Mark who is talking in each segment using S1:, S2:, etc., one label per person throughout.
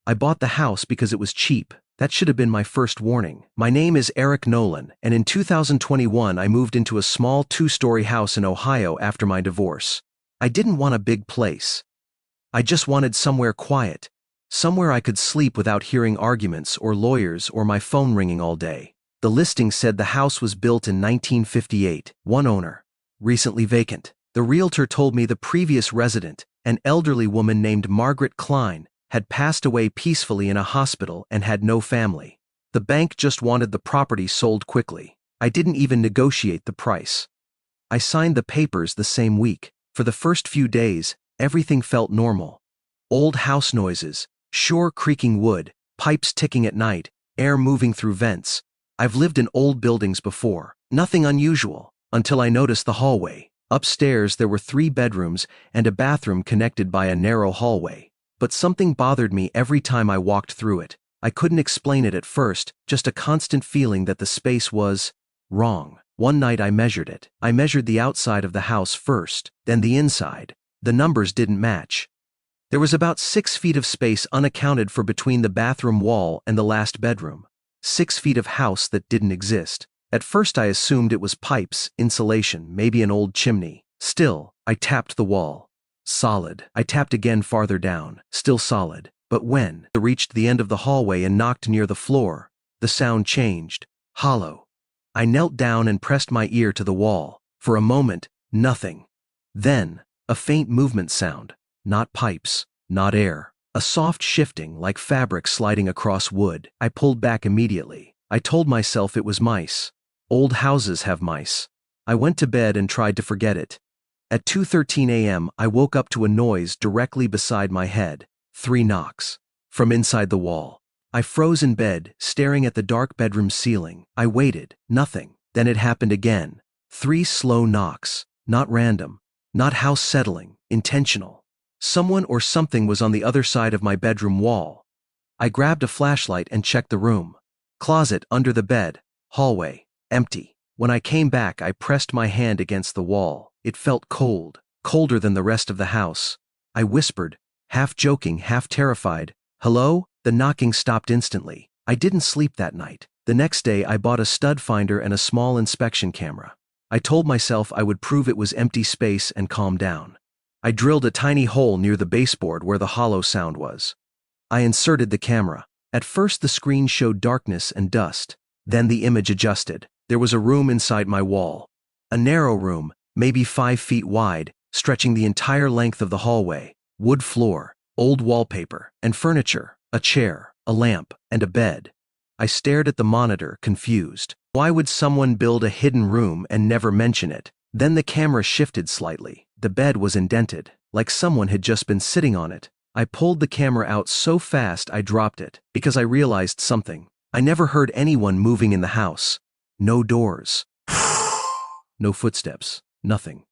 S1: I bought the house because it was cheap. That should have been my first warning. My name is Eric Nolan, and in 2021 I moved into a small 2-story house in Ohio after my divorce. I didn't want a big place. I just wanted somewhere quiet, somewhere I could sleep without hearing arguments or lawyers or my phone ringing all day. The listing said the house was built in 1958, one owner, recently vacant. The realtor told me the previous resident, an elderly woman named Margaret Klein, had passed away peacefully in a hospital and had no family. The bank just wanted the property sold quickly. I didn't even negotiate the price. I signed the papers the same week. For the first few days, everything felt normal. Old house noises, shore creaking wood, pipes ticking at night, air moving through vents. I've lived in old buildings before. Nothing unusual, until I noticed the hallway. Upstairs there were 3 bedrooms and a bathroom connected by a narrow hallway. But something bothered me every time I walked through it. I couldn't explain it at first, just a constant feeling that the space was wrong. One night I measured it. I measured the outside of the house first, then the inside. The numbers didn't match. There was about 6 feet of space unaccounted for between the bathroom wall and the last bedroom. 6 feet of house that didn't exist. At first I assumed it was pipes, insulation, maybe an old chimney. Still, I tapped the wall. Solid. I tapped again farther down, still solid. But when I reached the end of the hallway and knocked near the floor, the sound changed. Hollow. I knelt down and pressed my ear to the wall. For a moment, nothing. Then, a faint movement sound. Not pipes, not air. A soft shifting like fabric sliding across wood. I pulled back immediately. I told myself it was mice. Old houses have mice. I went to bed and tried to forget it. At 2:13 a.m. I woke up to a noise directly beside my head. 3 knocks. From inside the wall. I froze in bed, staring at the dark bedroom ceiling. I waited. Nothing. Then it happened again. 3 slow knocks. Not random. Not house settling. Intentional. Someone or something was on the other side of my bedroom wall. I grabbed a flashlight and checked the room. Closet under the bed. Hallway. Empty. When I came back, I pressed my hand against the wall. It felt cold, colder than the rest of the house. I whispered, half joking, half terrified, "Hello?" The knocking stopped instantly. I didn't sleep that night. The next day I bought a stud finder and a small inspection camera. I told myself I would prove it was empty space and calm down. I drilled a tiny hole near the baseboard where the hollow sound was. I inserted the camera. At first the screen showed darkness and dust. Then the image adjusted. There was a room inside my wall. A narrow room, maybe 5 feet wide, stretching the entire length of the hallway. Wood floor, old wallpaper, and furniture, a chair, a lamp, and a bed. I stared at the monitor, confused. Why would someone build a hidden room and never mention it? Then the camera shifted slightly. The bed was indented, like someone had just been sitting on it. I pulled the camera out so fast I dropped it, because I realized something. I never heard anyone moving in the house. No doors. No footsteps. Nothing.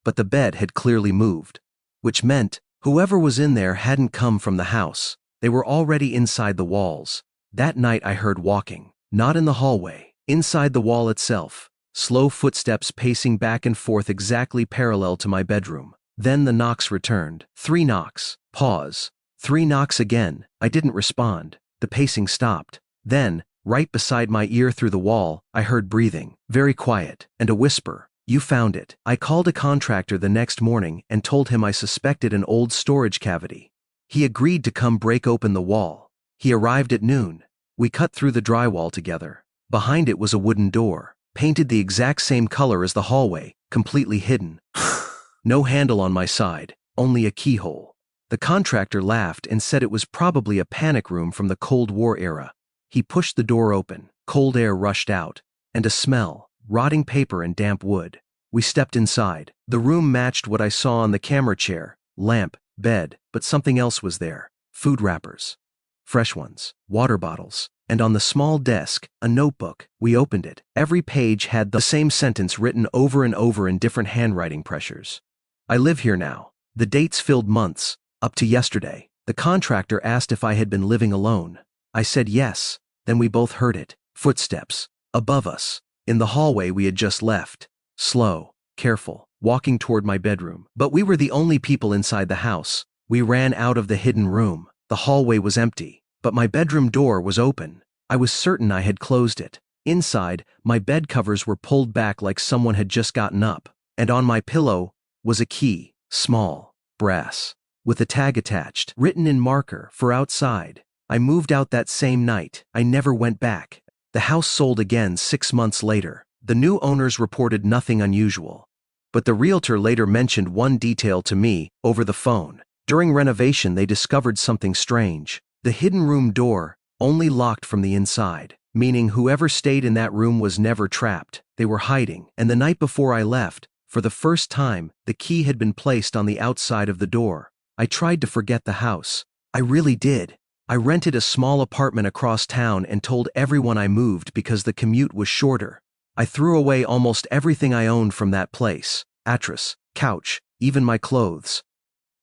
S1: But the bed had clearly moved, which meant whoever was in there hadn't come from the house. They were already inside the walls. That night I heard walking, not in the hallway, inside the wall itself. Slow footsteps pacing back and forth exactly parallel to my bedroom. Then the knocks returned. 3 knocks. Pause. 3 knocks again. I didn't respond. The pacing stopped. Then, right beside my ear through the wall, I heard breathing, very quiet, and a whisper. "You found it." I called a contractor the next morning and told him I suspected an old storage cavity. He agreed to come break open the wall. He arrived at noon. We cut through the drywall together. Behind it was a wooden door, painted the exact same color as the hallway, completely hidden. No handle on my side, only a keyhole. The contractor laughed and said it was probably a panic room from the Cold War era. He pushed the door open, cold air rushed out, and a smell, rotting paper and damp wood. We stepped inside. The room matched what I saw on the camera: chair, lamp, bed, but something else was there. Food wrappers. Fresh ones, water bottles, and on the small desk, a notebook. We opened it. Every page had the same sentence written over and over in different handwriting pressures. "I live here now." The dates filled months, up to yesterday. The contractor asked if I had been living alone. I said yes. Then we both heard it. Footsteps. Above us. In the hallway we had just left. Slow, careful, walking toward my bedroom. But we were the only people inside the house. We ran out of the hidden room. The hallway was empty, but my bedroom door was open. I was certain I had closed it. Inside, my bed covers were pulled back like someone had just gotten up, and on my pillow was a key, small, brass, with a tag attached, written in marker, for outside. I moved out that same night. I never went back. The house sold again 6 months later. The new owners reported nothing unusual. But the realtor later mentioned one detail to me over the phone. During renovation, they discovered something strange. The hidden room door only locked from the inside, meaning whoever stayed in that room was never trapped. They were hiding, and the night before I left, for the first time, the key had been placed on the outside of the door. I tried to forget the house. I really did. I rented a small apartment across town and told everyone I moved because the commute was shorter. I threw away almost everything I owned from that place: mattress, couch, even my clothes.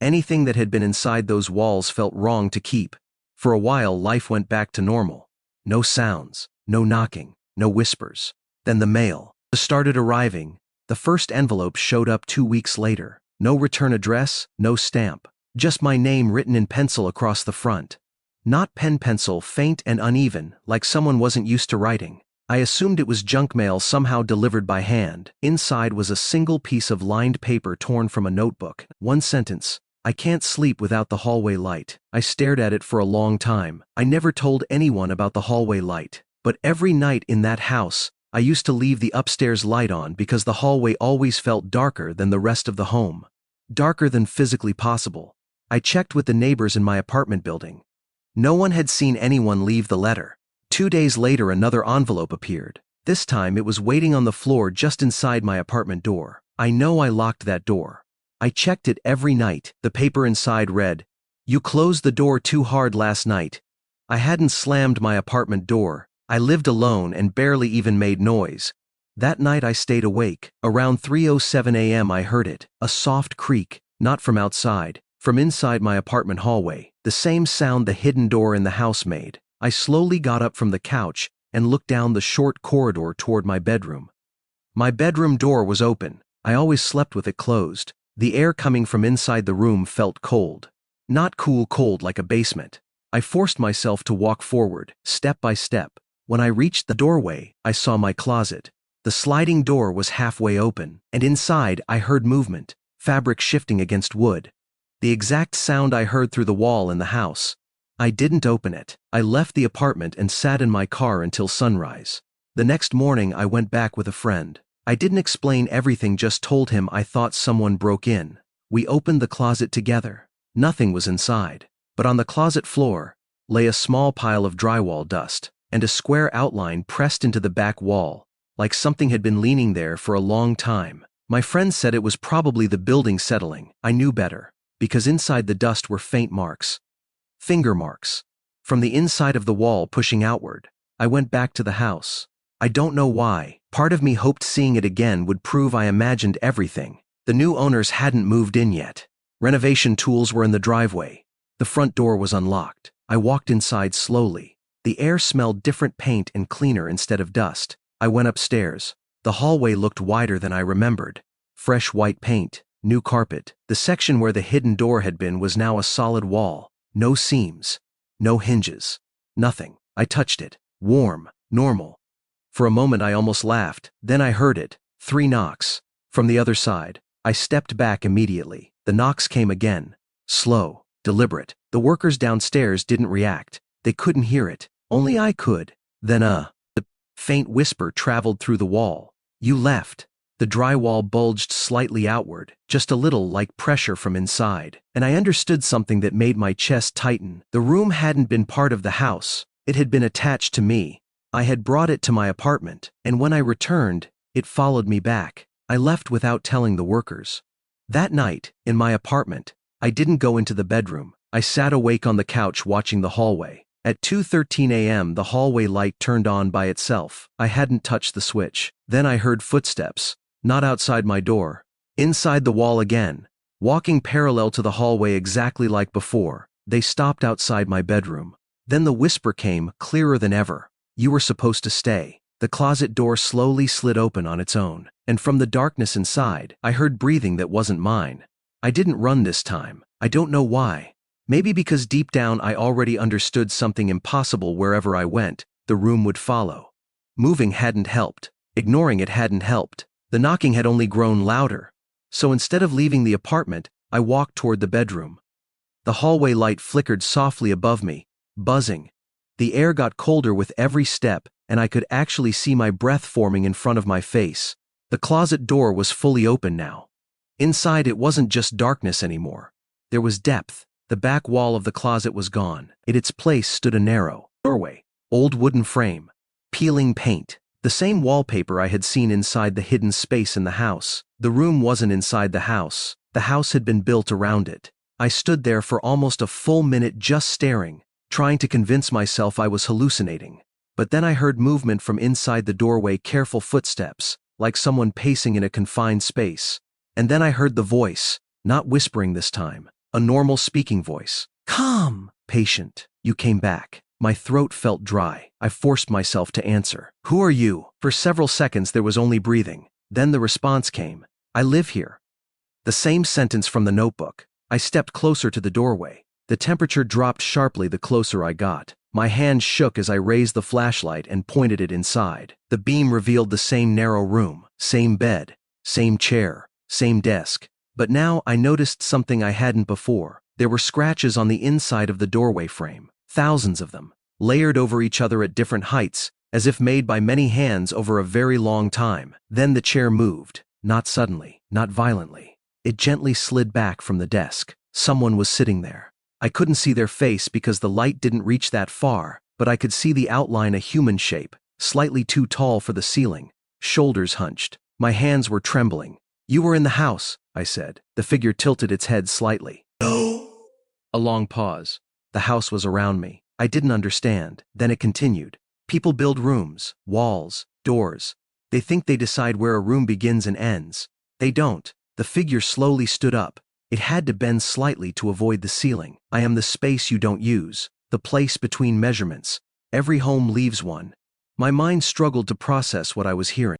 S1: Anything that had been inside those walls felt wrong to keep. For a while, life went back to normal. No sounds, no knocking, no whispers. Then the mail started arriving. The first envelope showed up 2 weeks later. No return address, no stamp. Just my name written in pencil across the front. Not pen pencil, faint and uneven, like someone wasn't used to writing. I assumed it was junk mail somehow delivered by hand. Inside was a single piece of lined paper torn from a notebook. One sentence: "I can't sleep without the hallway light." I stared at it for a long time. I never told anyone about the hallway light. But every night in that house, I used to leave the upstairs light on because the hallway always felt darker than the rest of the home. Darker than physically possible. I checked with the neighbors in my apartment building. No one had seen anyone leave the letter. 2 days later, another envelope appeared. This time it was waiting on the floor just inside my apartment door. I know I locked that door. I checked it every night. The paper inside read, "You closed the door too hard last night." I hadn't slammed my apartment door. I lived alone and barely even made noise. That night I stayed awake. Around 3:07 a.m. I heard it, a soft creak, not from outside, from inside my apartment hallway, the same sound the hidden door in the house made. I slowly got up from the couch and looked down the short corridor toward my bedroom. My bedroom door was open. I always slept with it closed. The air coming from inside the room felt cold. Not cool cold like a basement. I forced myself to walk forward, step by step. When I reached the doorway, I saw my closet. The sliding door was halfway open, and inside I heard movement, fabric shifting against wood. The exact sound I heard through the wall in the house. I didn't open it. I left the apartment and sat in my car until sunrise. The next morning I went back with a friend. I didn't explain everything, just told him I thought someone broke in. We opened the closet together. Nothing was inside. But on the closet floor lay a small pile of drywall dust, and a square outline pressed into the back wall, like something had been leaning there for a long time. My friend said it was probably the building settling. I knew better, because inside the dust were faint marks. Finger marks. From the inside of the wall pushing outward. I went back to the house. I don't know why. Part of me hoped seeing it again would prove I imagined everything. The new owners hadn't moved in yet. Renovation tools were in the driveway. The front door was unlocked. I walked inside slowly. The air smelled different, paint and cleaner instead of dust. I went upstairs. The hallway looked wider than I remembered. Fresh white paint, new carpet. The section where the hidden door had been was now a solid wall. No seams, no hinges, nothing. I touched it. Warm, normal. For a moment I almost laughed. Then I heard it. 3 knocks. From the other side. I stepped back immediately. The knocks came again. Slow, deliberate. The workers downstairs didn't react. They couldn't hear it. Only I could. Then the faint whisper traveled through the wall. "You left." The drywall bulged slightly outward, just a little, like pressure from inside. And I understood something that made my chest tighten. The room hadn't been part of the house. It had been attached to me. I had brought it to my apartment, and when I returned, it followed me back. I left without telling the workers. That night, in my apartment, I didn't go into the bedroom. I sat awake on the couch watching the hallway. At 2:13 a.m. the hallway light turned on by itself. I hadn't touched the switch. Then I heard footsteps. Not outside my door. Inside the wall again. Walking parallel to the hallway exactly like before. They stopped outside my bedroom. Then the whisper came, clearer than ever. "You were supposed to stay." The closet door slowly slid open on its own, and from the darkness inside, I heard breathing that wasn't mine. I didn't run this time. I don't know why. Maybe because deep down I already understood something impossible wherever I went, the room would follow. Moving hadn't helped. Ignoring it hadn't helped. The knocking had only grown louder. So instead of leaving the apartment, I walked toward the bedroom. The hallway light flickered softly above me, buzzing. The air got colder with every step, and I could actually see my breath forming in front of my face. The closet door was fully open now. Inside it wasn't just darkness anymore. There was depth. The back wall of the closet was gone. In its place stood a narrow doorway, old wooden frame, peeling paint, the same wallpaper I had seen inside the hidden space in the house. The room wasn't inside the house. The house had been built around it. I stood there for almost a full minute just staring, trying to convince myself I was hallucinating. But then I heard movement from inside the doorway, careful footsteps, like someone pacing in a confined space. And then I heard the voice, not whispering this time, a normal speaking voice. "Come, patient, you came back." My throat felt dry. I forced myself to answer. "Who are you?" For several seconds there was only breathing. Then the response came. "I live here." The same sentence from the notebook. I stepped closer to the doorway. The temperature dropped sharply the closer I got. My hand shook as I raised the flashlight and pointed it inside. The beam revealed the same narrow room, same bed, same chair, same desk. But now I noticed something I hadn't before. There were scratches on the inside of the doorway frame. Thousands of them, layered over each other at different heights, as if made by many hands over a very long time. Then the chair moved, not suddenly, not violently. It gently slid back from the desk. Someone was sitting there. I couldn't see their face because the light didn't reach that far, but I could see the outline, a human shape, slightly too tall for the ceiling, shoulders hunched. My hands were trembling. "You were in the house," I said. The figure tilted its head slightly. "No." A long pause. The house was around me. I didn't understand. Then it continued. "People build rooms, walls, doors. They think they decide where a room begins and ends. They don't." The figure slowly stood up. It had to bend slightly to avoid the ceiling. "I am the space you don't use, the place between measurements. Every home leaves one." My mind struggled to process what I was hearing.